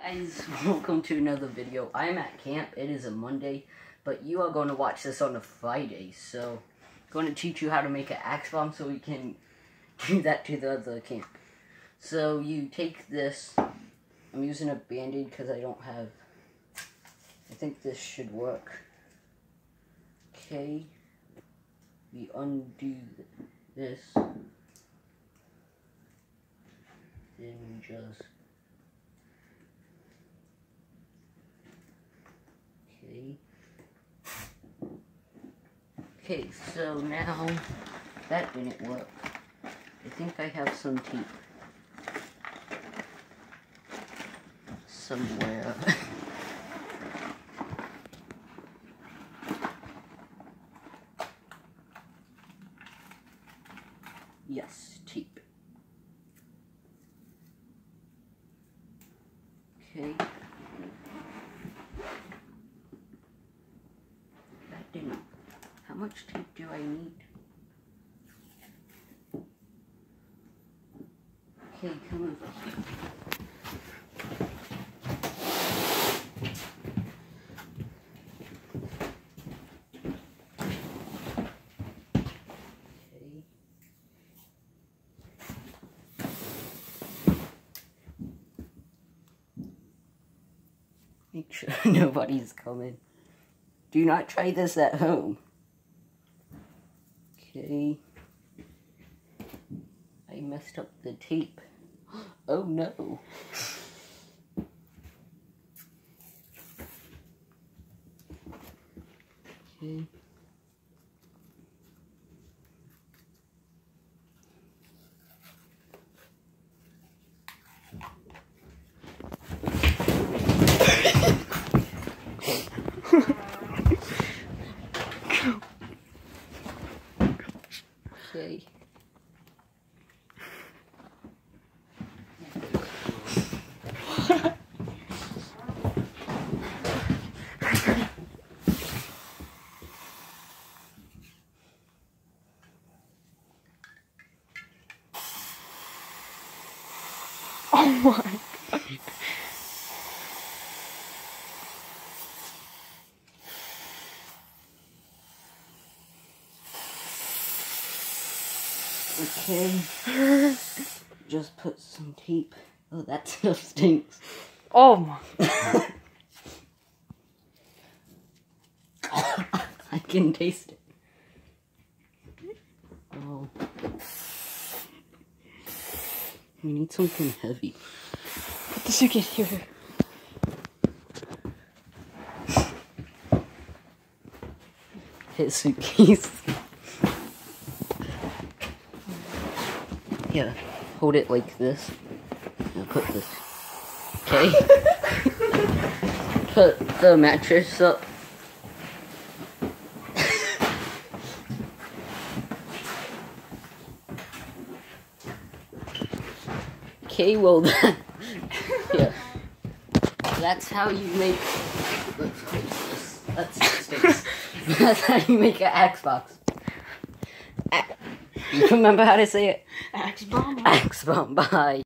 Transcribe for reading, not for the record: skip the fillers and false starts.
Guys, welcome to another video. I'm at camp. It is a Monday, but you are going to watch this on a Friday. So, I'm going to teach you how to make an axe bomb so we can do that to the other camp. So, you take this. I'm using a band-aid because I don't have... I think this should work. Okay. We undo this. Then we just... Okay, so now that didn't work. I think I have some tape somewhere. Yes, tape. Okay. That didn't. How much tape do I need? Okay, come over here. Okay. Make sure nobody's coming. Do not try this at home. Okay. I messed up the tape. Oh no. Okay. Okay. Oh my god. Okay. Just put some tape. Oh, that stuff stinks. Oh my. I can taste it. Oh. We need something heavy. Put the suitcase here. His suitcase. Yeah, hold it like this. Now put this. Okay. Put the mattress up. Okay, well then. Yeah. That's how you make. Let's close this. That's how you make an axe box. You remember how to say it? Axe bomb. Axe bomb. Bye.